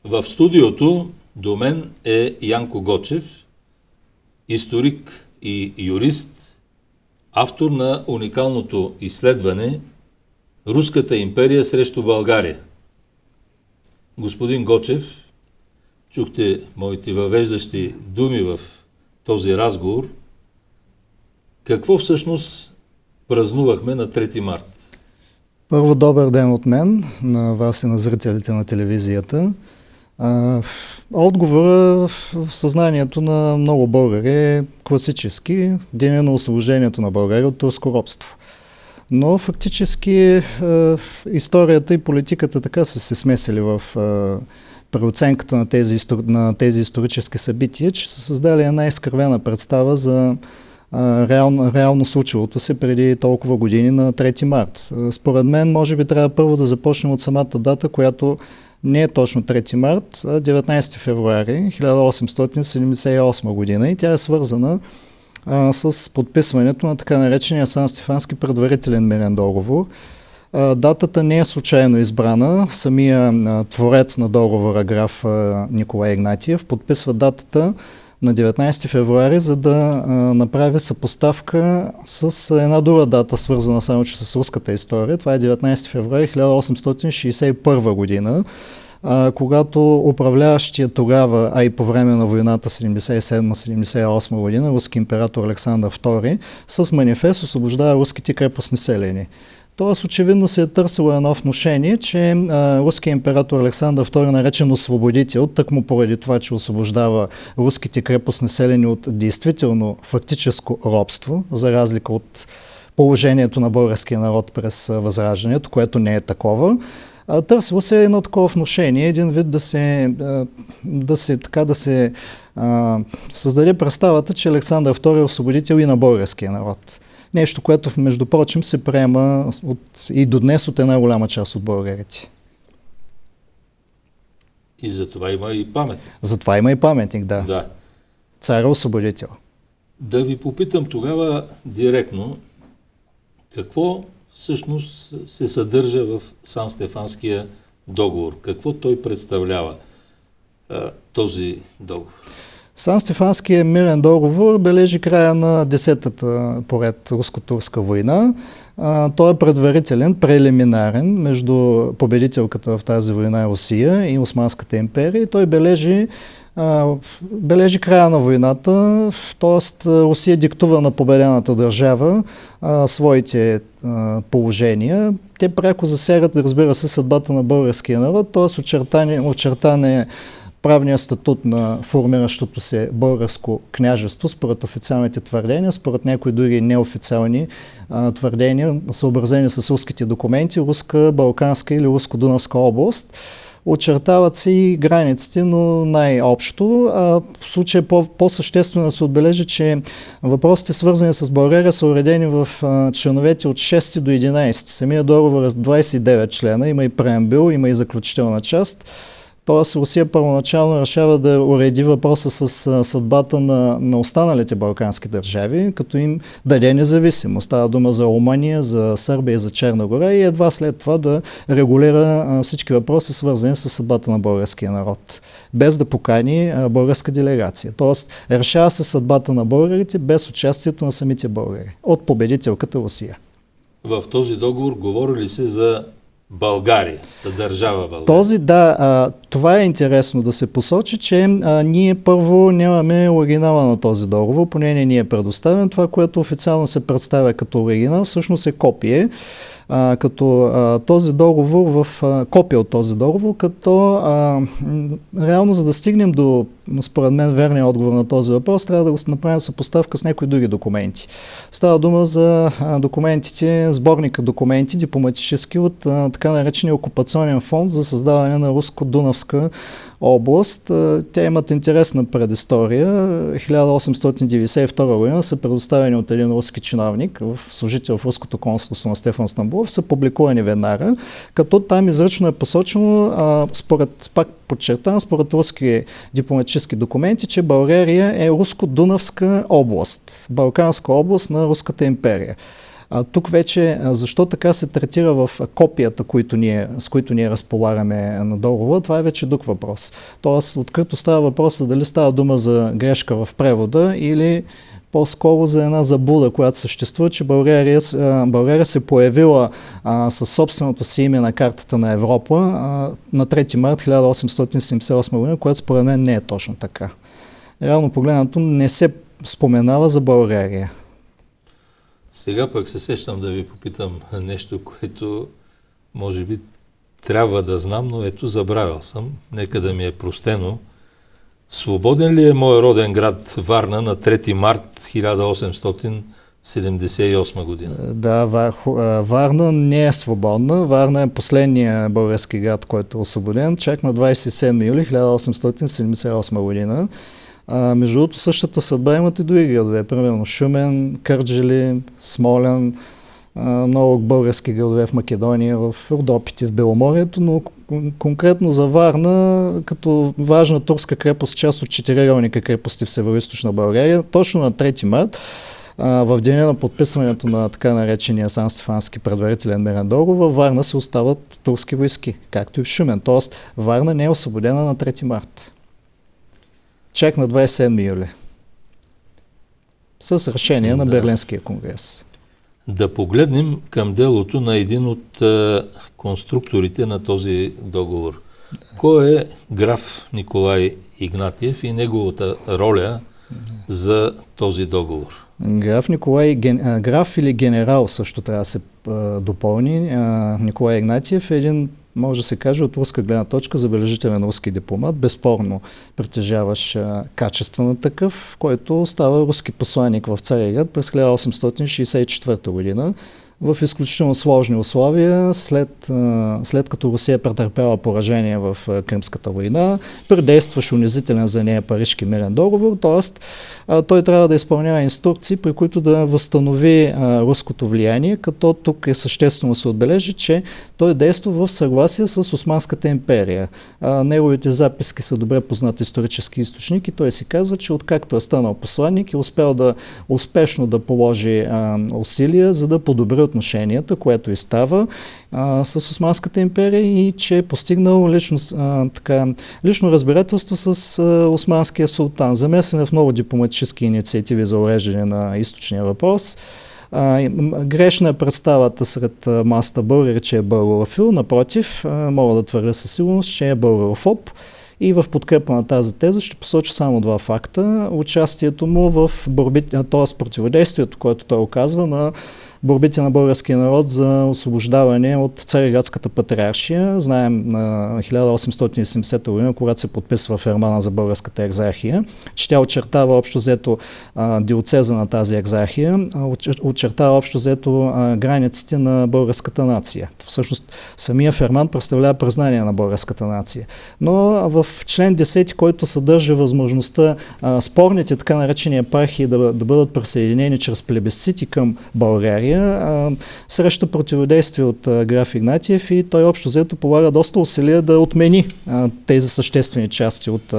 В студиото до мен е Янко Гочев, историк и юрист, автор на уникалното изследване "Руската империя срещу България". Господин Гочев, чухте моите въвеждащи думи в този разговор. Какво всъщност празнувахме на 3 март? Първо, добър ден от мен, на вас и на зрителите на телевизията. Отговорът в съзнанието на много българи е класически: деня на освобождението на България от турско робство. Но фактически историята и политиката така са се смесили в преоценката на тези исторически събития, че са създали една изкривена представа за реално случилото се преди толкова години на 3 март. Според мен, може би трябва първо да започнем от самата дата, която не е точно 3 март, а 19 февруари 1878 година, и тя е свързана с подписването на така наречения Сан-Стефански предварителен мирен договор. Датата не е случайно избрана. Самия творец на договора, граф Николай Игнатиев, подписва датата на 19 февруари, за да направи съпоставка с една друга дата, свързана само че с руската история. Това е 19 февруари 1861 година, когато управляващия тогава, а и по време на войната 77-78 година, руски император Александър II с манифест освобождава руските крепостни селени. Тоест, очевидно се е търсило едно внушение, че руският император Александър II, наречен освободител, тъкмо поради това, че освобождава руските крепостни селени от действително фактическо робство, за разлика от положението на българския народ през Възраждането, което не е такова. Търсило се едно такова внушение, един вид да се създаде представата, че Александър II е освободител и на българския народ. Нещо, което, между прочим, се приема и до днес от една голяма част от българите. И за това има и паметник. Затова има и паметник, да. Царя освободител. Да ви попитам тогава директно, какво всъщност се съдържа в Сан-Стефанския договор? Какво той представлява, този договор? Сан-Стефанския мирен договор бележи края на 10-та поред руско-турска война. Той е предварителен, прелиминарен между победителката в тази война Русия и Османската империя. И той бележи края на войната, т.е. Русия диктува на победената държава своите положения. Те пряко засягат, разбира се, съдбата на българския народ, т.е. очертан е правния статут на формиращото се българско княжество според официалните твърдения, според някои други неофициални твърдения, съобразени с руските документи, руска, балканска или руско-дунавска област. Очертават се и границите, но най-общо. В случая по-съществено да се отбележи, че въпросите, свързани с България, са уредени в членовете от 6 до 11. Самия договор е с 29 члена, има и преамбюл, има и заключителна част. Тоест Русия първоначално решава да уреди въпроса с съдбата на останалите балкански държави, като им даде независимост. Става дума за Румъния, за Сърбия и за Черна гора, и едва след това да регулира всички въпроси, свързани с съдбата на българския народ, без да покани българска делегация. Тоест решава се съдбата на българите без участието на самите българи от победителката Русия. В този договор говори ли се за България, за държава България? Това е интересно да се посочи, че ние първо нямаме оригинала на този договор, поне не ни е предоставен. Това, което официално се представя като оригинал, всъщност е копие. Този договор, копия от този договор, като реално, за да стигнем до, според мен, верния отговор на този въпрос, трябва да го направим съпоставка с някои други документи. Става дума за документите, сборника документи, дипломатически, от така наречения окупационен фонд за създаване на руско-дунавска област. Те имат интересна предистория. 1892 година са предоставени от един руски чиновник, служител в руското консулство на Стефан Стамбулов, са публикувани веднага, като там изрично е посочено, пак подчертавам, според руски дипломатически документи, че България е руско-дунавска област, балканска област на Руската империя. Тук вече, защо така се третира в копията, с които ние разполагаме на договора, това е вече друг въпрос. Тоест, открито става въпроса дали става дума за грешка в превода или по-скоро за една заблуда, която съществува, че България се появила със собственото си име на картата на Европа на 3 март 1878 година, което според мен не е точно така. Реално погледнато не се споменава за България. Сега пък се сещам да ви попитам нещо, което може би трябва да знам, но ето забравял съм. Нека да ми е простено. Свободен ли е мой роден град Варна на 3 март 1878 година? Да, Варна не е свободна. Варна е последния български град, който е освободен, чак на 27 юли 1878 година. Между другото, същата съдба имат и други градове, примерно Шумен, Кърджали, Смолян, много български градове в Македония, в Родопите, в Беломорието, но конкретно за Варна, като важна турска крепост, част от четиригълника крепости в североизточна България, точно на 3 март, в деня на подписването на така наречения Сан-Стефански предварителен мирен договор, във Варна се остават турски войски, както и в Шумен. Тоест, Варна не е освободена на 3 март. Чак на 27 юли. С решение на Берлинския конгрес. Да погледнем към делото на един от конструкторите на този договор. Кой е граф Николай Игнатиев и неговата роля за този договор? Граф или генерал също трябва да се допълни. Николай Игнатиев е един, може да се каже, от руска гледна точка забележителен руски дипломат, безспорно притежаващ качества на такъв, който става руски посланник в Цариград през 1864 година. В изключително сложни условия, след като Русия претърпяла поражение в Кримската война, предействаше унизителен за нея Парижки мирен договор, т.е. той трябва да изпълнява инструкции, при които да възстанови руското влияние, като тук е съществено се отбележи, че той действа в съгласие с Османската империя. Неговите записки са добре познат исторически източник и той си казва, че откакто е станал посланник е успял успешно да положи усилия, за да подобри отношенията, което и става с Османската империя и че е постигнал лично разбирателство с османския султан. Замесен е в много дипломатически инициативи за уреждане на източния въпрос. Грешна е представата сред масата българи, че е българофил. Напротив, мога да твърдя със сигурност, че е българофоб. И в подкрепа на тази теза ще посоча само два факта. Участието му в борбите, т.е. противодействието, което той оказва на борбите на българския народ за освобождаване от Цариградската патриаршия. Знаем на 1870 година, когато се подписва фермана за българската екзархия, че тя очертава общо взето диоцеза на тази екзархия, очертава общо взето границите на българската нация. Всъщност самия ферман представлява признание на българската нация. Но в член 10, който съдържа възможността спорните така наречени епархии да бъдат присъединени чрез плебисцити към България, срещу противодействие от граф Игнатиев и той общо взето полага доста усилия да отмени тези съществени части от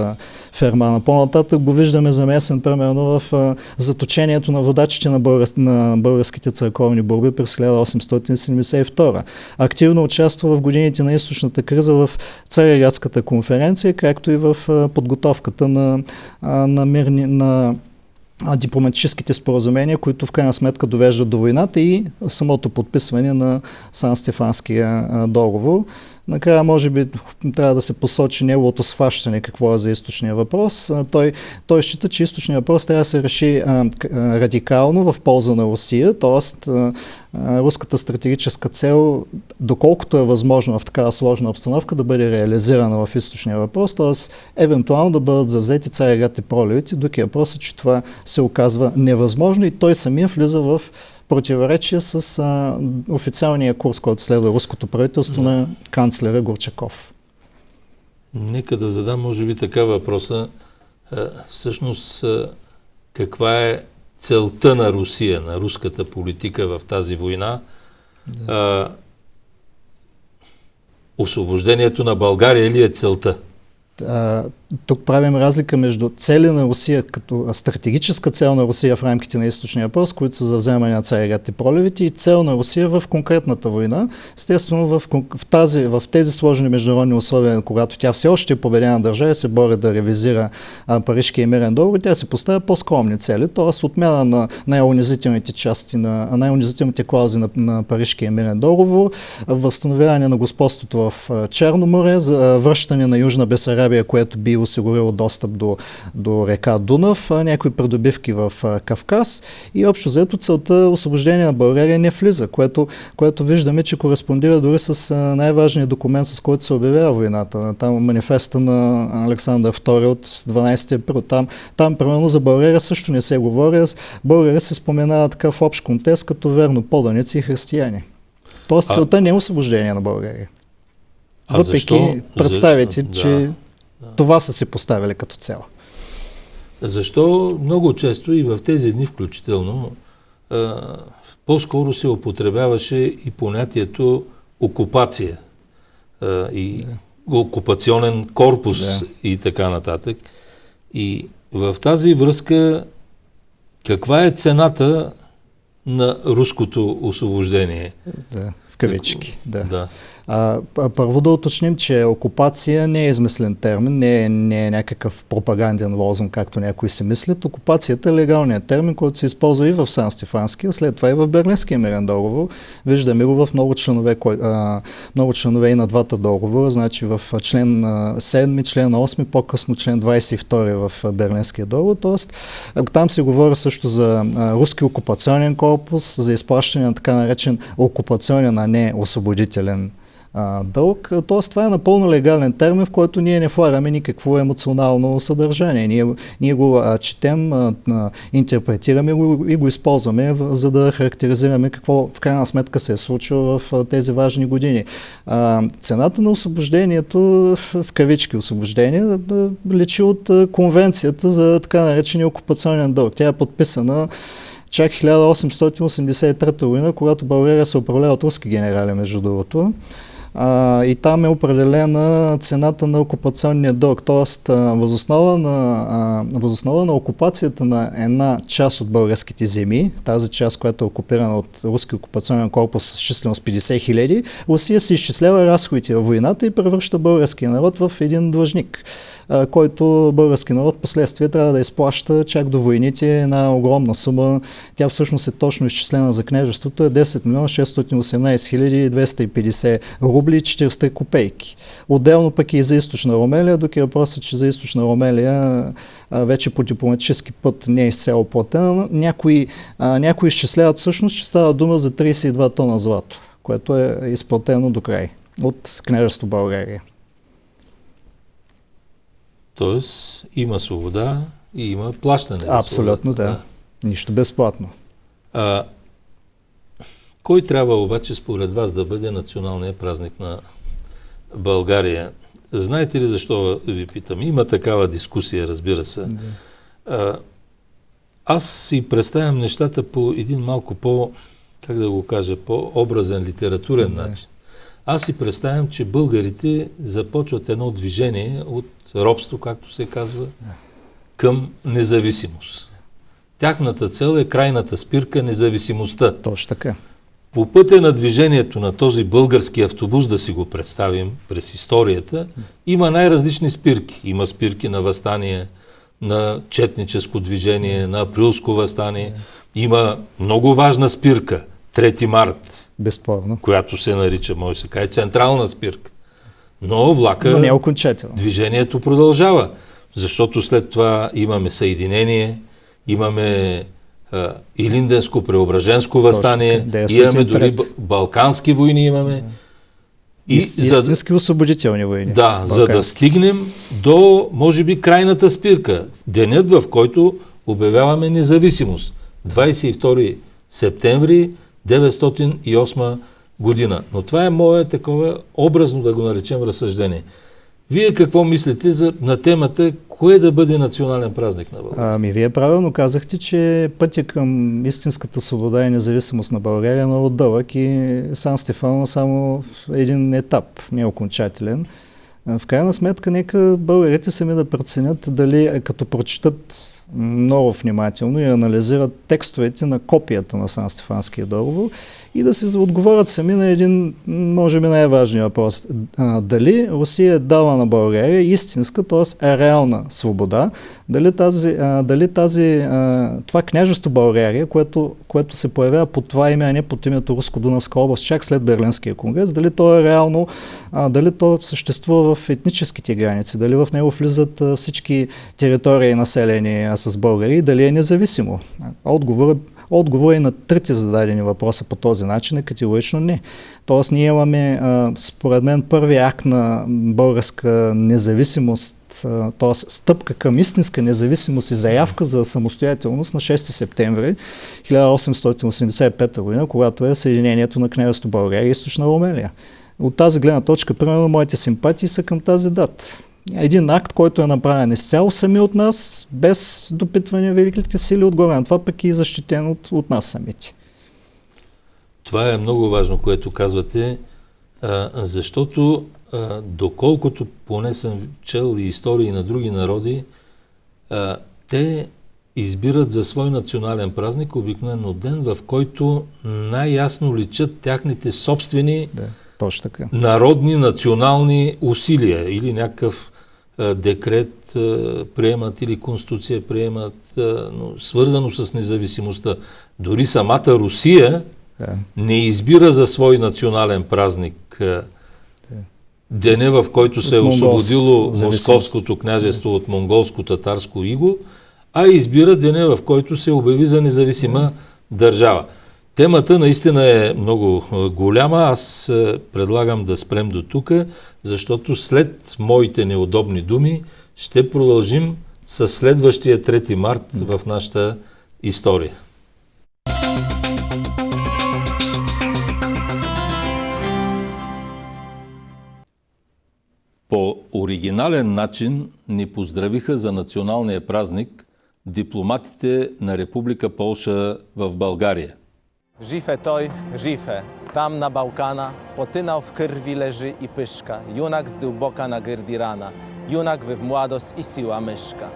фермана. По-нататък го виждаме замесен примерно в заточението на водачите на българските църковни борби през 1872. Активно участва в годините на източната криза в Цариградската конференция, както и в подготовката на дипломатическите споразумения, които в крайна сметка довеждат до войната и самото подписване на Сан-Стефанския договор. Накрая, може би, трябва да се посочи неговото схващане какво е за източния въпрос. Той счита, че източния въпрос трябва да се реши радикално в полза на Русия, т.е. руската стратегическа цел, доколкото е възможно в такава сложна обстановка, да бъде реализирана в източния въпрос, т.е. евентуално да бъдат завзети Цариград и Проливите. Други въпрос е, че това се оказва невъзможно и той самия влиза в противоречие с официалния курс, който следва руското правителство на канцлера Горчаков. Нека да задам, може би, така въпроса. Всъщност, каква е целта на Русия, на руската политика в тази война? Да. Освобождението на България ли е целта? тук правим разлика между цели на Русия като стратегическа цел на Русия в рамките на източния пръст, които са за вземане на Цариград и Пролевите, и цел на Русия в конкретната война. Естествено, в тези сложни международни условия, когато тя все още е победена държава и се бори да ревизира Парижкия мирен договор, тя се поставя по-скромни цели, т.е. отмяна на най-унизителните части, на най-унизителните клаузи на Парижкия мирен договор, възстановяване на господството в Черно море, за връщане на Южна Бесарабия, което би осигурило достъп до река Дунав, някои придобивки в Кавказ, и общо взето целта освобождение на България не влиза, което виждаме, че кореспондира дори с най-важния документ, с който се обявява войната. Там манифеста на Александър II от 12 април. Там примерно за България също не се говори. България се споменава така в общ контекст като верно поданици и християни. Тоест целта не е освобождение на България. Въпреки представите, че това са си поставили като цел. Защо много често и в тези дни включително по-скоро се употребяваше и понятието окупация и окупационен корпус и така нататък. И в тази връзка каква е цената на руското освобождение? В кавички. Първо да уточним, че окупация не е измислен термин, не е някакъв пропаганден лозунг, както някои си мислят. Окупацията е легалният термин, който се използва и в Сан-Стефанския, след това и в Берлинския мирен договор. Виждаме го в много членове и на двата договора, значи в член 7, член 8, по-късно член 22 в Берлинския договор. Тоест, там се говори също за руски окупационен корпус, за изплащане на така наречен окупационен, а не освободителен дълг. Тоест, това е напълно легален термин, в който ние не влагаме никакво емоционално съдържание. Ние го четем, интерпретираме и го използваме, за да характеризираме какво в крайна сметка се е случило в тези важни години. Цената на освобождението, в кавички освобождение, личи от конвенцията за така наречения окупационен дълг. Тя е подписана чак 1883 година, когато България се управлява от руски генерали, между другото. И там е определена цената на окупационния дълг, т.е. възоснова на окупацията на една част от българските земи, тази част, която е окупирана от руски окупационен корпус с численост 50 хиляди, Русия се изчислява разходите във войната и превръща българския народ в един длъжник, който български народ последствие трябва да изплаща чак до войните една огромна сума. Тя всъщност е точно изчислена за княжеството, е 10 милиона 618 хиляди 250 рубли и 40 копейки. Отделно пък и за източна Румелия, докато въпросът, че за източна Румелия вече по дипломатически път не е изцяло платена. Някои изчисляват всъщност, че става дума за 32 тона злато, което е изплатено до край от княжество България. Тоест има свобода и има плащане. Абсолютно, да. Нищо безплатно. Кой трябва обаче според вас да бъде националният празник на България? Знаете ли защо ви питам? Има такава дискусия, разбира се. Аз си представям нещата по един малко как да го кажа, по-образен, литературен начин. Аз си представям, че българите започват едно движение от робство, както се казва, към независимост. Тяхната цел е крайната спирка независимостта. Точно така. По пътя на движението на този български автобус, да си го представим през историята, има най-различни спирки. Има спирки на въстание, на четническо движение, на априлско въстание. Има много важна спирка, 3 март, безспорно, която се нарича, може се каже, централна спирка. Но влака, не е окончателно. Движението продължава, защото след това имаме съединение, имаме Илинденско-Преображенско въстание, имаме дори балкански войни имаме. Истински освободителни войни. Да, за да стигнем до, може би, крайната спирка. Денят, в който обявяваме независимост. 22 септември 1908 година. Но това е мое такова образно, да го наречем, разсъждение. Вие какво мислите на темата, кое да бъде национален празник на България? Вие правилно казахте, че пътя към истинската свобода и независимост на България е много дълъг и Сан Стефано само един етап, не окончателен. В крайна сметка, нека българите сами да преценят дали, като прочитат много внимателно и анализират текстовете на копията на Сан-Стефанския договор и да се отговорят сами на един, може би най-важния въпрос. Дали Русия е дала на България истинска, т.е. реална свобода, дали това княжество България, което се появява под това име, а не под името Руско-Дунавска област, чак след Берлинския конгрес, дали то е реално, дали то съществува в етническите граници, дали в него влизат всички територии населени с българи, дали е независимо. Отговор е на трите зададени въпроса по този начин е категорично не. Тоест ние имаме, според мен, първи акт на българска независимост, т.е. стъпка към истинска независимост и заявка за самостоятелност на 6 септември 1885 година, когато е съединението на княжество България и Източна Румелия. От тази гледна точка, примерно, моите симпатии са към тази дата. Един акт, който е направен изцяло сами от нас, без допитване великите сили отгоре на това, пък и защитен от нас самите. Това е много важно, което казвате, защото доколкото поне съм чел и истории на други народи, те избират за свой национален празник обикновено ден, в който най-ясно личат тяхните собствени точно така. Народни, национални усилия или някакъв декрет приемат или конституция приемат, но свързано с независимостта. Дори самата Русия не избира за свой национален празник деня, в който се е освободило Московското княжество от монголско-татарско иго, а избира деня, в който се обяви за независима държава. Темата наистина е много голяма. Аз предлагам да спрем до тук, защото след моите неудобни думи ще продължим с следващия 3 март в нашата история. По оригинален начин ни поздравиха за националния празник дипломатите на Република Полша в България. Żifę toj, żifę, tam na Bałkana, potynał w krwi leży i pyszka, junak z dłboka na gyrdi rana, junak w mładość i siła myszka.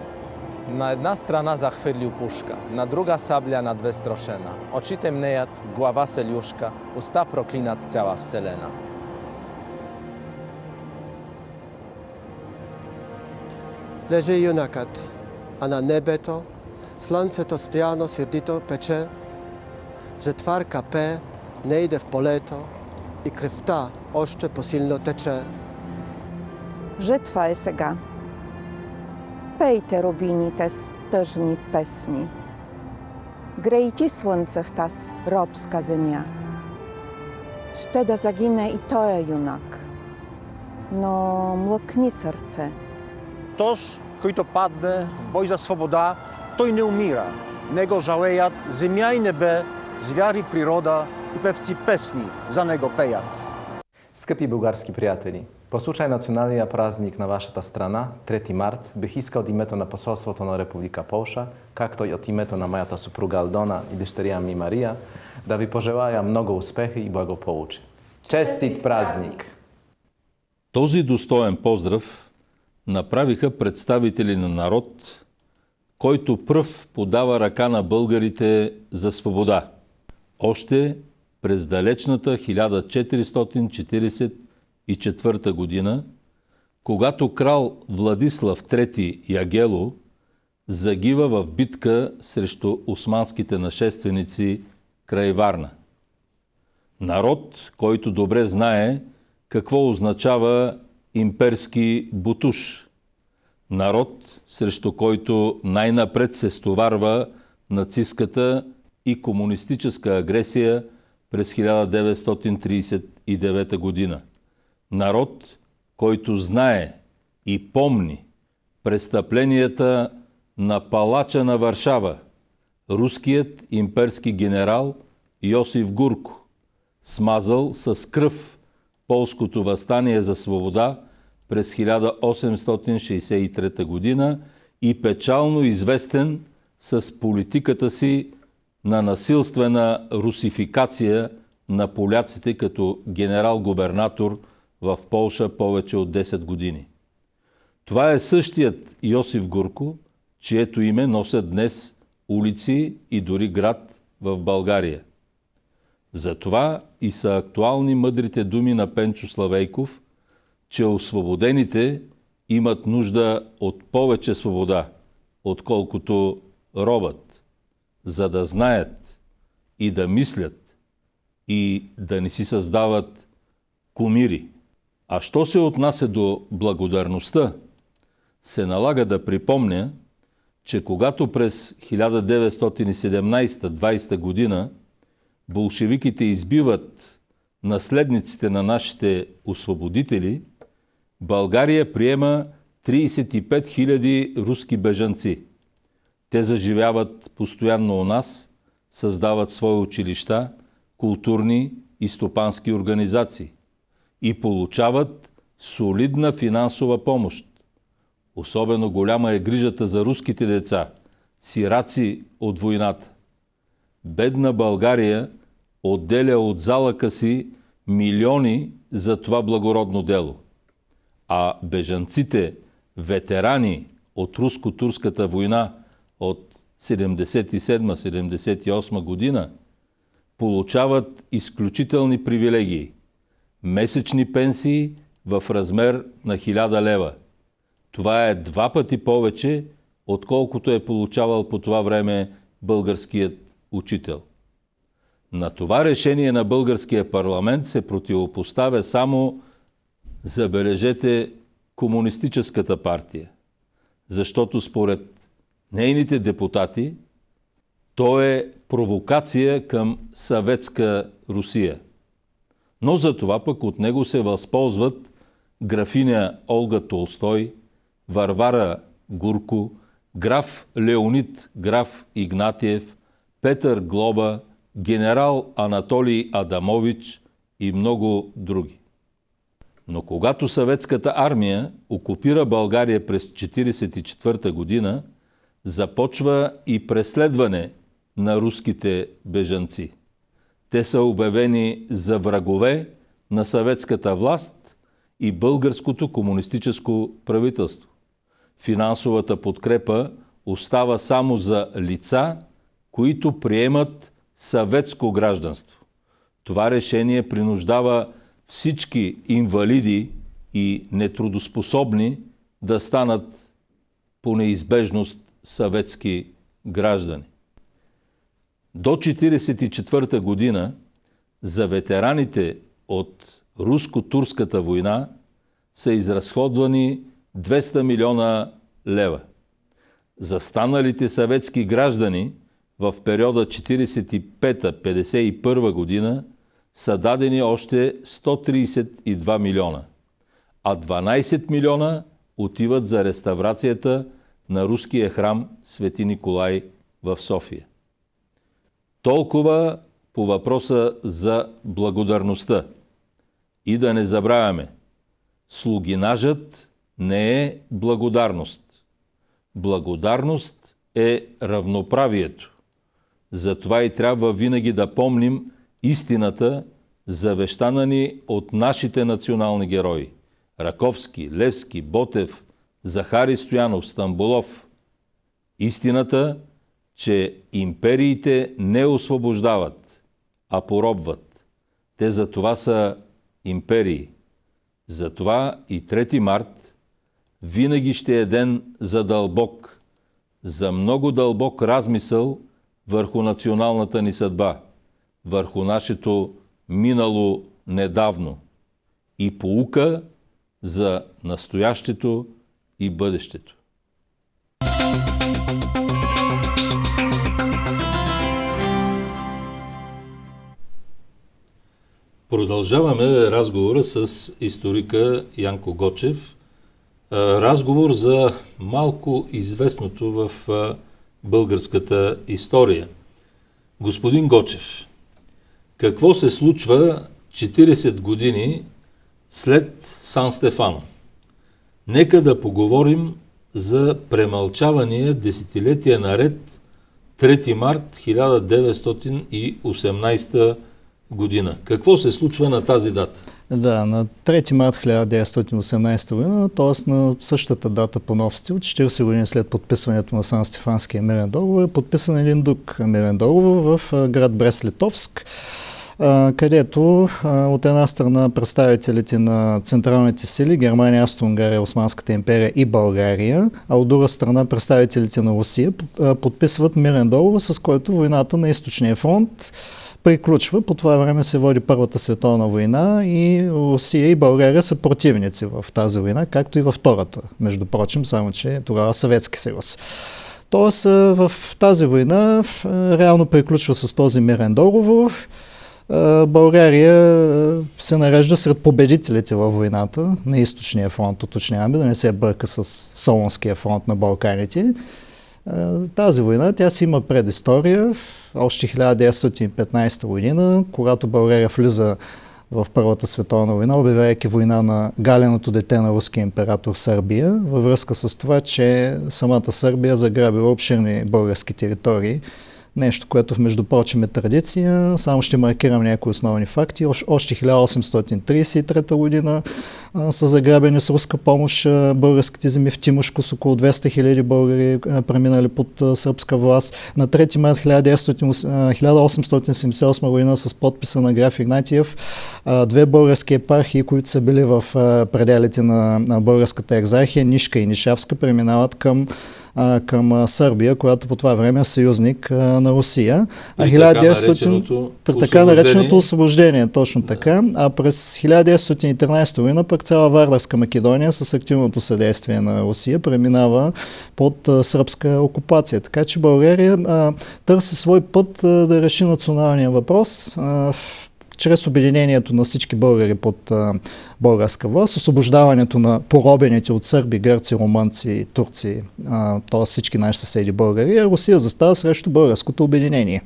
Na jedna strona zachwylił puszka, na druga sablia nadwestroszena, oczytem nejad, głowa seliuszka, usta proklinat cała wselena. Leży junakat, a na nebe to, słońce to stiano sirdito pecze, że twarka P nie idzie w poleto i krew ta oszcze posilno tecze. Житва е сега. Пейте, рубините, стъжни песни. Грейте слънце в таз робска земя. Ще да загине и той е юнак. Но млъкни сърце. Toż, който падне в бой за свобода, той не умира. Него жалеят земяйне бе, звяри природа и певци песни за него пеят. Скъпи български приятели, по случай националния празник на вашата страна, 3 март, бих искал от името на посолството на Република Полша, както и от името на моята съпруга Алдона и дъщеря ми Мария, да ви пожелая много успехи и благополучие. Честит празник! Този достоен поздрав направиха представители на народ, който пръв подава ръка на българите за свобода. Още през далечната 1444 година, когато крал Владислав III Ягело загива в битка срещу османските нашественици край Варна. Народ, който добре знае какво означава имперски бутуш. Народ, срещу който най-напред се стоварва нацистката и комунистическа агресия през 1939 година. Народ, който знае и помни престъпленията на палача на Варшава, руският имперски генерал Йосиф Гурко, смазал с кръв полското въстание за свобода през 1863 година и печално известен с политиката си на насилствена русификация на поляците като генерал-губернатор в Полша повече от 10 години. Това е същият Йосиф Гурко, чието име носят днес улици и дори град в България. Затова и са актуални мъдрите думи на Пенчо Славейков, че освободените имат нужда от повече свобода, отколкото робът, за да знаят и да мислят и да не си създават кумири. А що се отнася до благодарността, се налага да припомня, че когато през 1917-20 година болшевиките избиват наследниците на нашите освободители, България приема 35 000 руски бежанци. Те заживяват постоянно у нас, създават свои училища, културни и стопански организации и получават солидна финансова помощ. Особено голяма е грижата за руските деца, сираци от войната. Бедна България отделя от залъка си милиони за това благородно дело. А бежанците, ветерани от руско-турската война от 77-78 година, получават изключителни привилегии. Месечни пенсии в размер на 1000 лева. Това е 2 пъти повече, отколкото е получавал по това време българският учител. На това решение на българския парламент се противопоставя само, забележете, Комунистическата партия, защото според нейните депутати то е провокация към съветска Русия. Но за това пък от него се възползват графиня Олга Толстой, Варвара Гурко, граф Леонид граф Игнатиев, Петър Глоба, генерал Анатолий Адамович и много други. Но когато съветската армия окупира България през 1944 година, започва и преследване на руските бежанци. Те са обявени за врагове на съветската власт и българското комунистическо правителство. Финансовата подкрепа остава само за лица, които приемат съветско гражданство. Това решение принуждава всички инвалиди и нетрудоспособни да станат по неизбежност съветски граждани. До 1944 година за ветераните от руско-турската война са изразходвани 200 милиона лева. За станалите съветски граждани в периода 1945-1951 година са дадени още 132 милиона, а 12 милиона отиват за реставрацията на руския храм Свети Николай в София. Толкова по въпроса за благодарността. И да не забравяме, слугинажът не е благодарност. Благодарност е равноправието. Затова и трябва винаги да помним истината, завещана ни от нашите национални герои – Раковски, Левски, Ботев, Захари Стоянов, Стамболов. Истината, че империите не освобождават, а поробват. Те за това са империи. Затова и 3 март винаги ще е ден за дълбок, за много дълбок размисъл върху националната ни съдба, върху нашето минало недавно и поука за настоящето и бъдещето. Продължаваме разговора с историка Янко Гочев. Разговор за малко известното в българската история. Господин Гочев, какво се случва 40 години след Сан Стефано? Нека да поговорим за премълчавания десетилетия наред 3 март 1918 година. Какво се случва на тази дата? Да, на 3 март 1918 година, т.е. на същата дата по нов стил, 40 години след подписването на Сан-Стефанския мирен договор, е подписан един друг мирен договор в град Брест-Литовск, където от една страна представителите на централните сили, Германия, Австро-Унгария, Османската империя и България, а от друга страна представителите на Русия подписват мирен договор, с който войната на Източния фронт приключва. По това време се води Първата световна война и Русия и България са противници в тази война, както и във Втората, между прочим, само че тогава Съветски съюз. Тоест в тази война реално приключва с този мирен договор. България се нарежда сред победителите във войната на Източния фронт, уточняваме, да не се бърка с Солунския фронт на Балканите. Тази война, тя си има предистория. Още 1915 година, когато България влиза в Първата световна война, обявявайки война на галеното дете на руския император Сърбия, във връзка с това, че самата Сърбия заграбила обширни български територии. Нещо, което между прочим е традиция. Само ще маркирам някои основни факти. Още 1833 година са заграбени с руска помощ българските земи в Тимошко, с около 200 000 българи преминали под сръбска власт. На 3 март 1878 година с подписа на граф Игнатиев 2 български епархии, които са били в пределите на българската екзархия, Нишка и Нишавска, преминават към Сърбия, която по това време е съюзник на Русия. При така нареченото освобождение, точно така. А през 1913 година пък цяла Вардарска Македония с активното съдействие на Русия преминава под сръбска окупация. Така че България търси свой път да реши националния въпрос чрез обединението на всички българи под българска власт, освобождаването на поробените от сърби, гърци, румънци, турци, т.е. всички наши съседи българи, Русия застава срещу българското обединение.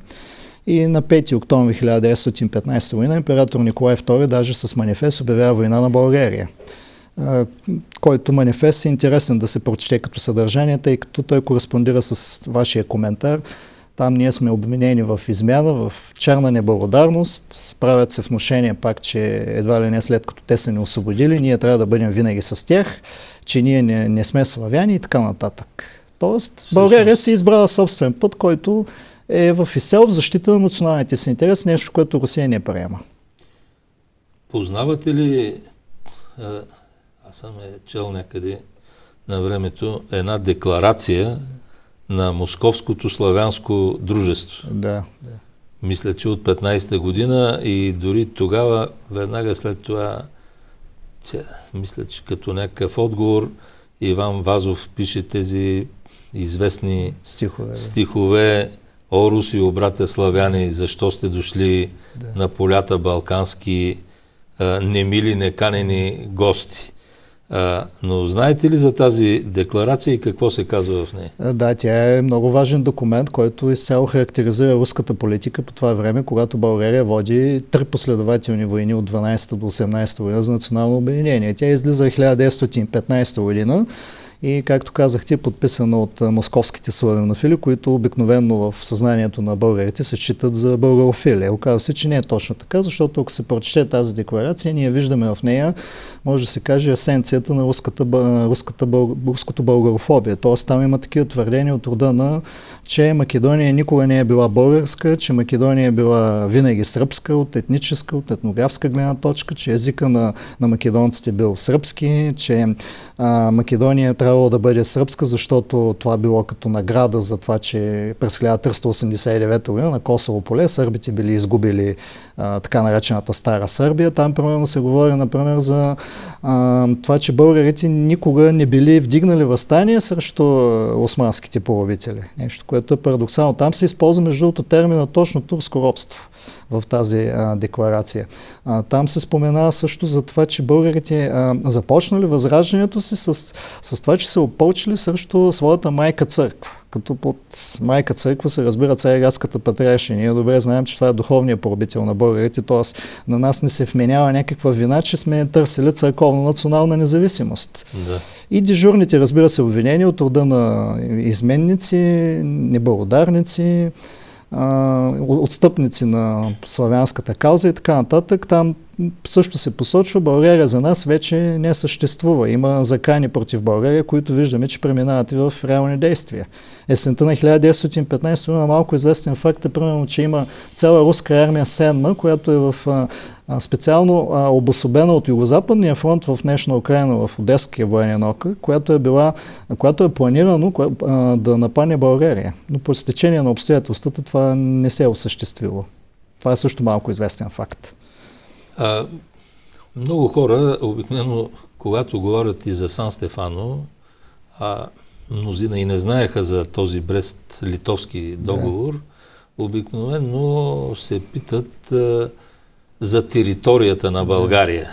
И на 5 октомври 1915 година император Николай II даже с манифест обявява война на България, който манифест е интересен да се прочете като съдържание, тъй като той кореспондира с вашия коментар. Там ние сме обвинени в измяна, в черна неблагодарност, правят се внушения пак, че едва ли не след като те са ни освободили, ние трябва да бъдем винаги с тях, че ние не сме славяни и така нататък. Тоест, България си избрала собствен път, който е в изцяло в защита на националните си интереси, нещо, което Русия не приема. Познавате ли, аз съм чел някъде на времето, една декларация на Московското славянско дружество. Да. Мисля, че от 15-та година и дори тогава, веднага след това, мисля, че като някакъв отговор, Иван Вазов пише тези известни стихове О, Русио, братя славяни, защо сте дошли на полята балкански, немили, неканени гости. Но знаете ли за тази декларация и какво се казва в нея? Да, тя е много важен документ, който изцяло характеризира руската политика по това време, когато България води 3 последователни войни от 12 до 18 година за национално обединение. Тя излиза в 1915 година и, както казахте, е подписана от московските славянофили, които обикновено в съзнанието на българите се считат за българофили. Оказва се, че не е точно така, защото ако се прочете тази декларация, ние виждаме в нея, може да се каже, есенцията на руското българофобия. Тоест там има такива твърдения от рода на, че Македония никога не е била българска, че Македония е била винаги сръбска, от етническа, от етнографска гледна точка, че езика на македонците бил сръбски, че Македония трябвало да бъде сръбска, защото това било като награда за това, че през 1389 година на Косово поле сърбите били изгубили така наречената Стара Сърбия. Там примерно се говори, например, за това, че българите никога не били вдигнали въстание срещу османските поробители. Нещо, което е парадоксално. Там се използва между другото термина точно турско робство в тази декларация. Там се споменава също за това, че българите започнали възраждането си с това, че се опълчили срещу своята майка църква. Като под майка църква се разбира Цариградската патриаршия. Ние добре знаем, че това е духовният поробител на българите, т.е. на нас не се вменява някаква вина, че сме търсили църковно-национална независимост. Да. И дежурните, разбира се, обвинения от рода на изменници, неблагодарници, отстъпници на славянската кауза и така нататък. Там също се посочва, България за нас вече не съществува. Има закани против България, които виждаме, че преминават и в реални действия. Есента на 1915 година малко известен факт е, примерно, че има цяла руска армия Сенма, която е в специално обособена от Югозападния фронт в днешна Украина, в Одеския военен окръг, която е планирано да нападне България. Но по стечение на обстоятелствата това не се е осъществило. Това е също малко известен факт. Много хора, обикновено, когато говорят и за Сан Стефано, мнозина и не знаеха за този Брест-литовски договор, обикновено се питат за територията на България.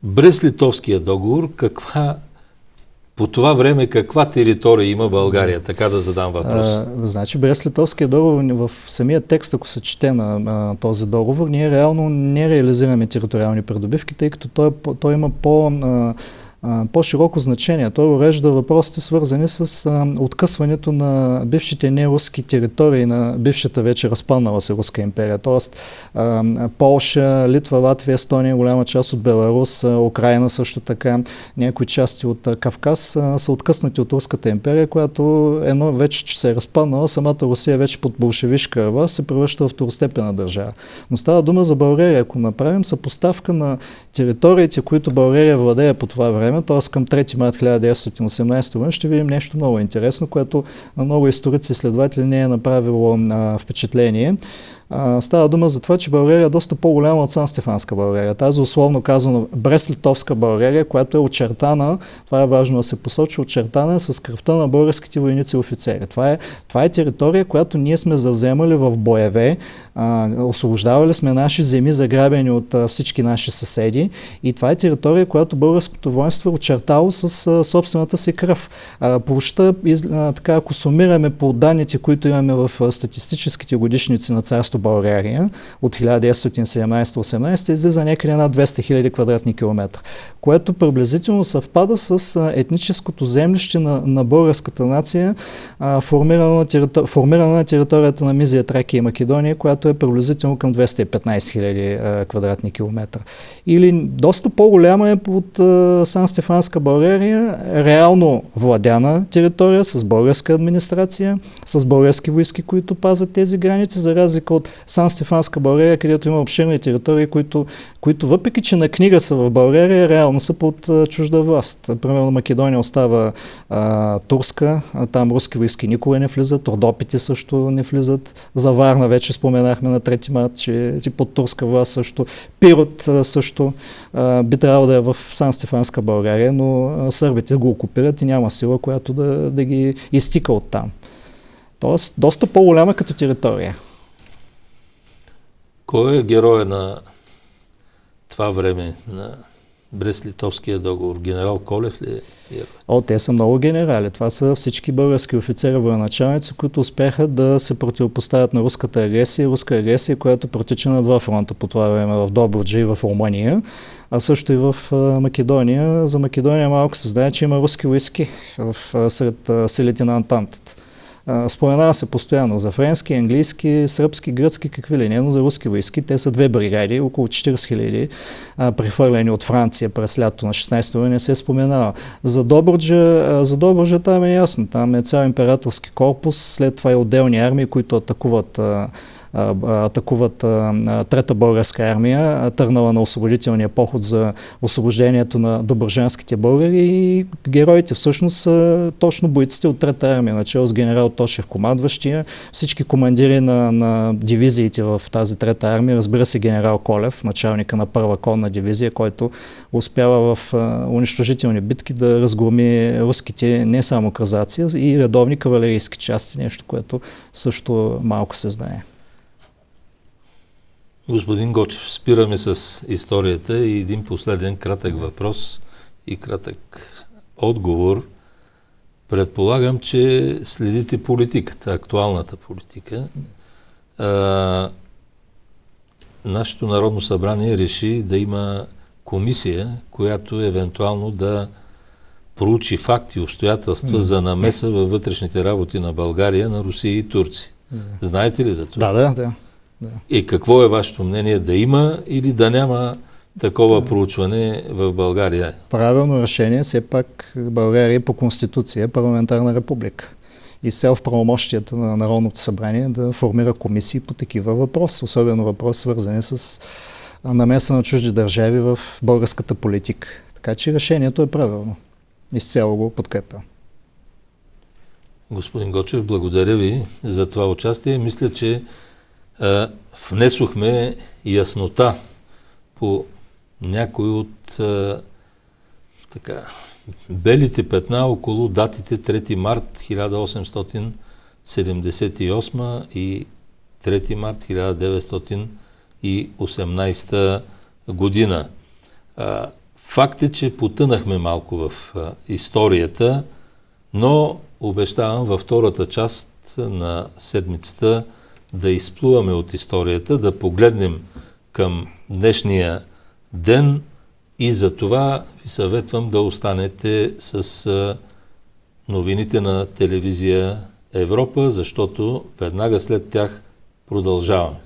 Брест-литовския договор, по това време каква територия има България? Така да задам въпрос. Значи Брест-литовския договор, в самия текст, ако се чете на този договор, ние реално не реализираме териториални придобивки, тъй като той има по-широко значение. Той урежда въпросите, свързани с откъсването на бившите неруски територии на бившата вече разпаднала се Руска империя. Тоест Полша, Литва, Латвия, Естония, голяма част от Беларус, Украина също така, някои части от Кавказ са откъснати от Руската империя, която вече, че се е разпаднала, самата Русия вече под болшевишка власт се превръща в второстепенна държава. Но става дума за България. Ако направим съпоставка на териториите, които България владее по това време, т.е. към 3 март 1918 година, ще видим нещо много интересно, което на много историци и следователи не е направило впечатление. Става дума за това, че България е доста по-голяма от Сан-Стефанска България. Тази условно казано Брест-литовска България, която е очертана, това е важно да се посочи, очертана с кръвта на българските войници и офицери. Това е територия, която ние сме завземали в боеве, освобождавали сме наши земи, заграбени от всички наши съседи, и това е територия, която българското воинство е очертало с собствената си кръв. Площта, ако сумираме по данните, които имаме в статистическите годишници на царство България от 1917-18, излиза някъде над 200 000 квадратни километра, което приблизително съвпада с етническото землище на българската нация, формирана на територията на Мизия, Тракия и Македония, която е приблизително към 215 000 квадратни километра. Или доста по-голяма е от Сан-Стефанска България, реално владяна територия с българска администрация, с български войски, които пазят тези граници, за разлика от Сан-Стефанска България, където има обширни територии, които въпреки че на книга са в България, реално са под чужда власт. Примерно Македония остава турска, там руски войски никога не влизат, Родопите също не влизат, за Варна вече споменахме на 3 март, че под турска власт също, Пирот също би трябвало да е в Сан-Стефанска България, но сърбите го окупират и няма сила, която да ги изтика оттам. Тоест, доста по-голяма като територия. Кой е героя на това време, на Брест-литовския договор? Генерал Колев ли е? Те са много генерали. Това са всички български офицери, военачалници, които успяха да се противопоставят на руската агресия, която протича на два фронта по това време, в Добруджа и в Румъния, а също и в Македония. За Македония малко се знае, че има руски войски сред силите на Антантата. Споменава се постоянно за френски, английски, сръбски, гръцки, какви ли не, но за руски войски. Те са 2 бригади, около 40 000 прехвърлени от Франция през лято на 16 година, не се споменава. За Добруджа там е ясно. Там е цял императорски корпус, след това и отделни армии, които атакуват Трета българска армия, тръгнала на освободителния поход за освобождението на добруджанските българи, и героите всъщност са точно бойците от Трета армия, начало с генерал Тошев, командващия, всички командири на дивизиите в тази Трета армия, разбира се генерал Колев, началника на първа конна дивизия, който успява в унищожителни битки да разгроми руските не само казаци, и редовни кавалерийски части, нещо, което също малко се знае. Господин Гочев, спираме с историята и един последен кратък въпрос и кратък отговор. Предполагам, че следите политиката, актуалната политика. Нашето Народно събрание реши да има комисия, която евентуално да проучи факти и обстоятелства за намеса във вътрешните работи на България, на Русия и Турция. Знаете ли за това? Да. И какво е вашето мнение? Да има или да няма такова проучване в България? Правилно решение, все пак България по конституция е парламентарна република. И цел в правомощията на Народното събрание да формира комисии по такива въпроси, особено въпроси свързани с намеса на чужди държави в българската политика. Така че решението е правилно. Изцяло го подкрепя. Господин Гочев, благодаря ви за това участие. Мисля, че внесохме яснота по някои от белите петна около датите 3 март 1878 и 3 март 1918 година. Факт е, че потънахме малко в историята, но обещавам във втората част на седмицата да изплуваме от историята, да погледнем към днешния ден и за това ви съветвам да останете с новините на телевизия Европа, защото веднага след тях продължаваме.